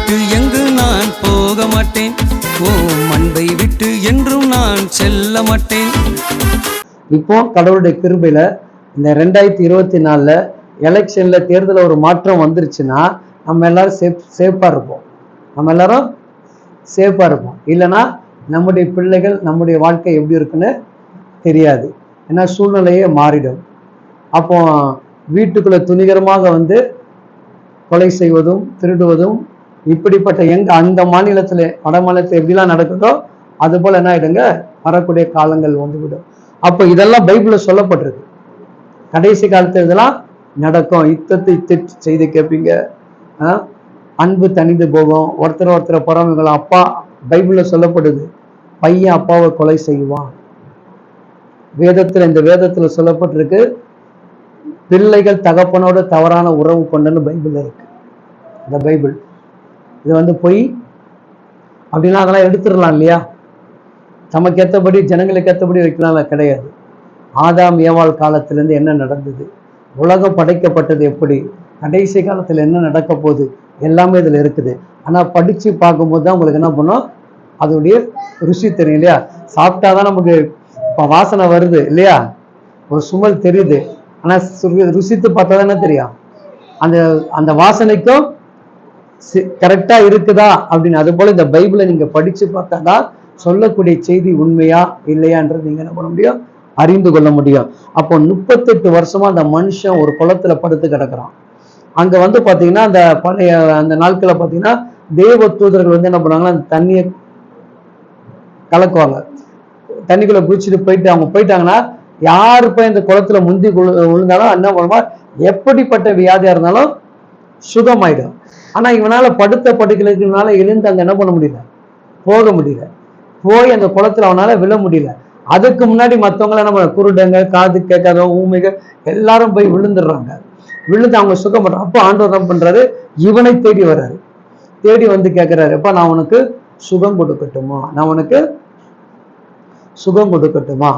விட்டு எங்கு நான் போக மாட்டேன், ஓம் அன்பை விட்டு என்றும் நான் செல்ல மாட்டேன். இப்போ கடவுளுடைய கிருபையில இந்த 2024 எலெக்ஷன்ல தேர்தல ஒரு மாற்றம் வந்துருச்சுன்னா நம்ம எல்லாரும் சேஃபா இருப்போம். நம்ம எல்லாரும் சேஃபா இருப்போம். இல்லைன்னா நம்முடைய பிள்ளைகள் நம்முடைய வாழ்க்கை எப்படி இருக்குன்னு தெரியாது. ஏன்னா சூழ்நிலையே மாறிடும். அப்போ வீட்டுக்குள்ள துணிகரமாக வந்து கொலை செய்வதும் திருடுவதும் இப்படிப்பட்ட அந்த மாநிலத்துல வட மாநிலத்தில் எப்படிலாம் நடக்குதோ அது போல என்ன ஆயிடுங்க, வரக்கூடிய காலங்கள் வந்துவிடும். அப்போ இதெல்லாம் பைபிள்ல சொல்லப்பட்டிருக்கு. கடைசி காலத்துல இதெல்லாம் நடக்கும். யுத்தத்தை செய்து கேட்பீங்க, அன்பு தனிந்து போகும், ஒருத்தரை பொறாமைகளும். அப்பா பைபிள்ல சொல்லப்படுது, பையன் அப்பாவை கொலை செய்வான். இந்த வேதத்துல சொல்லப்பட்டிருக்கு, பிள்ளைகள் தகப்பனோட தவறான உறவு கொண்டன்னு பைபிள்ல இருக்கு. இந்த பைபிள் இது வந்து பொய் அப்படின்னா அதெல்லாம் எடுத்துடலாம் இல்லையா? நமக்கு ஏற்றபடி ஜனங்களுக்கு ஏற்றபடி வைக்கலாம் கிடையாது. ஆதாம் ஏவாள் காலத்திலேருந்து என்ன நடந்தது, உலகம் படைக்கப்பட்டது எப்படி, கடைசி காலத்தில் என்ன நடக்க போகுது, எல்லாமே இதில் இருக்குது. ஆனால் படித்து பார்க்கும்போது தான் உங்களுக்கு என்ன பண்ணோம், அதோடைய ருசி தெரியும் இல்லையா? சாப்பிட்டாதான் நமக்கு இப்போ வாசனை வருது இல்லையா? ஒரு சுமல் தெரியுது. ஆனால் ருசித்து பார்த்தா தானே தெரியும் அந்த வாசனைக்கும் கரெக்டா இருக்குதா அப்படின்னு. அது போல இந்த பைபிளை நீங்க படிச்சு பார்த்தாதான் சொல்லக்கூடிய செய்தி உண்மையா இல்லையான்றது நீங்க என்ன பண்ண முடியும், அறிந்து கொள்ள முடியும். அப்போ 38 வருஷமா அந்த மனுஷன் ஒரு குளத்துல படுத்து கிடக்குறான். அங்க வந்து பாத்தீங்கன்னா அந்த பழைய அந்த நாட்களை பாத்தீங்கன்னா தேவ தூதர்கள் வந்து என்ன பண்ணுவாங்கன்னா அந்த தண்ணியை கலக்குவாங்க. தண்ணிக்குள்ள குளிச்சுட்டு போயிட்டு அவங்க போயிட்டாங்கன்னா யாரு போய் இந்த குளத்துல முந்தி விழுந்தாலும் என்ன பண்ணுவா, எப்படிப்பட்ட வியாதியா இருந்தாலும் சுகமாயிடும். ஆனா இவனால படுத்த படுக்கிறதுனால எழுந்து அங்க என்ன பண்ண முடியல, போக முடியல. போய் அந்த குளத்துல அவனால விழ முடியல. அதுக்கு முன்னாடி மற்றவங்கள நம்ம குருடங்க, காது கேட்காத, ஊமைகள் எல்லாரும் போய் விழுந்துடுறாங்க. விழுந்து அவங்க சுகம் பண்றாங்க. அப்போ ஆண்டவர் என்ன பண்றாரு, இவனை தேடி வர்றாரு. தேடி வந்து கேட்கிறாரு, எப்ப நான் உனக்கு சுகம் கொடுக்கட்டுமா, நான் உனக்கு சுகம் கொடுக்கட்டுமா.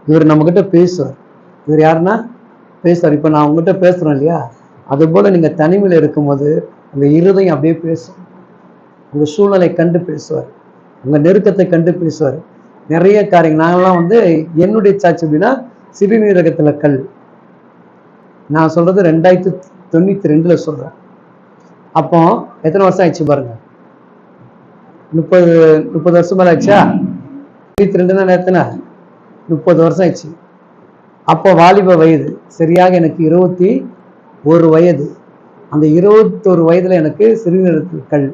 இவர் நம்ம கிட்ட பேசுவார். இவர் யாருன்னா பேசுவார். இப்ப நான் உங்ககிட்ட பேசுறேன் இல்லையா, அது போல நீங்க தனிமையில இருக்கும்போது உங்க இருதயம் அப்படியே பேசும். உங்க சூழ்நிலை கண்டு பேசுவார், உங்க நெருக்கத்தை கண்டு பேசுவார். நிறைய காரியங்கள் நாங்கெல்லாம் வந்து என்னுடைய சாட்சி அப்படின்னா சிறுநீரகத்துல கல். நான் சொல்றது 2092 சொல்றேன். அப்போ எத்தனை வருஷம் ஆயிடுச்சு பாருங்க, 30 வருஷம் மேல ஆயிடுச்சா? 92 எத்தனை, 30 வருஷம் ஆயிடுச்சு. அப்போ வாலிப வயது, சரியாக எனக்கு 21 வயது. அந்த 21 வயதுல எனக்கு சிறுநீரகத்தில் கல்.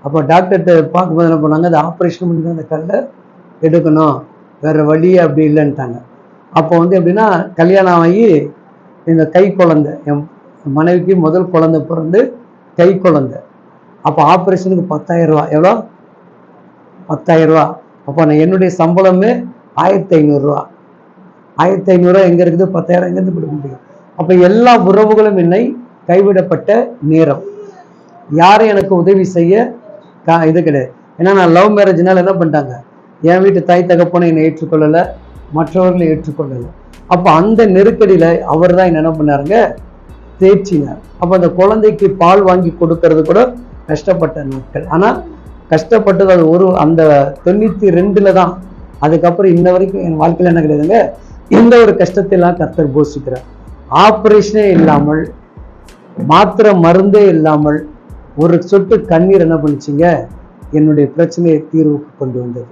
அப்போ டாக்டர்கிட்ட பார்க்கும்போது என்ன பண்ணாங்க, அது ஆப்ரேஷன் பண்ணி தான் அந்த கல்லை எடுக்கணும், வேற வழி அப்படி இல்லைன்ட்டாங்க. அப்போ வந்து எப்படின்னா கல்யாணம் ஆகி இந்த கை குழந்தை, என் மனைவிக்கு முதல் குழந்தை பிறந்து கை குழந்தை. அப்போ ஆப்ரேஷனுக்கு 10,000 ரூபா. எவ்வளோ? 10,000 ரூபா. அப்போ நான் என்னுடைய சம்பளமே 1,500 ரூபா. 1,500 ரூபா எங்க இருக்குது, 10,000 எங்கேருந்து கொடுக்க முடியும்? அப்போ எல்லா உறவுகளும் என்னை கைவிடப்பட்ட நேரம். யாரும் எனக்கு உதவி செய்ய இது கிடையாது. ஏன்னா நான் லவ் மேரேஜ்னால என்ன பண்ணிட்டாங்க, என் வீட்டு தாய் தகப்பனை என்னை ஏற்றுக்கொள்ளலை, மற்றவர்களை ஏற்றுக்கொள்ளலை. அப்போ அந்த நெருக்கடியில அவர் தான் என்ன பண்ணாருங்க, தேய்ச்சினார். அப்போ அந்த குழந்தைக்கு பால் வாங்கி கொடுக்கறது கூட கஷ்டப்பட்ட நாட்கள். ஆனா கஷ்டப்பட்டது அது அந்த 92 தான். அதுக்கப்புறம் இன்ன வரைக்கும் என் வாழ்க்கையில என்ன கிடையாதுங்க, எந்த ஒரு கஷ்டத்தையெல்லாம் கர்த்தர் போஷிக்கிறார். ஆப்ரேஷனே இல்லாமல், மாத்திரை மருந்தே இல்லாமல், ஒரு சொட்டு கண்ணீர் என்ன பண்ணிச்சிங்க, என்னுடைய பிரச்சனையை தீர்வுக்கு கொண்டு வந்தது.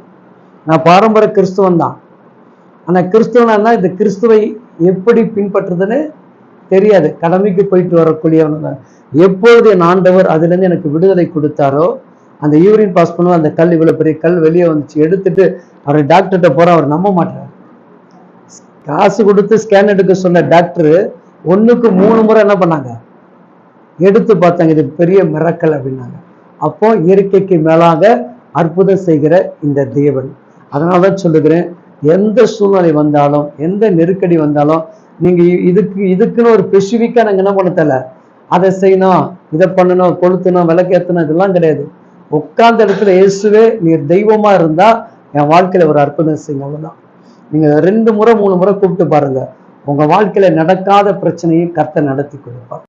நான் பாரம்பரிய கிறிஸ்துவன் தான். ஆனா கிறிஸ்துவனா இந்த கிறிஸ்துவை எப்படி பின்பற்றுறதுன்னு தெரியாது. கடமைக்கு போயிட்டு வரக்கூடியவன் தான். எப்பொழுது என் ஆண்டவர் அதுல இருந்து எனக்கு விடுதலை கொடுத்தாரோ, அந்த யூரின் பாஸ் பண்ணுவோம், அந்த கல், இவ்வளவு பெரிய கல் வெளியே வந்துச்சு. எடுத்துட்டு அவர் டாக்டர்கிட்ட போற, அவர் நம்ப மாட்டார். காசு கொடுத்து ஸ்கேன் எடுக்க சொன்ன டாக்டர் 1க்கு 3 முறை என்ன பண்ணாங்க, எடுத்து பார்த்தாங்க. இது பெரிய மிரக்கல் அப்படின்னாங்க. அப்போ இயற்கைக்கு மேலாக அற்புதம் செய்கிற இந்த தேவன். அதனாலதான் சொல்லுகிறேன், எந்த சூழ்நிலை வந்தாலும், எந்த நெருக்கடி வந்தாலும், நீங்க இதுக்குன்னு ஒரு ஸ்பெசிஃபிக்கா நாங்க என்ன பண்ண தேவை, அதை செய்யணும், இதை பண்ணணும், கொளுத்தணும், விளக்கேற்றணும், இதெல்லாம் கிடையாது. உட்கார்ந்த இடத்துல இயேசுவே நீர் தெய்வமா இருந்தா என் வாழ்க்கையில ஒரு அற்புதம் செய்யுங்க. அவ்வளவுதான். நீங்க 2 முறை 3 முறை கூப்பிட்டு பாருங்க, உங்க வாழ்க்கையில நடக்காத பிரச்சனையை கர்த்தர் நடத்தி கொடுப்பார்.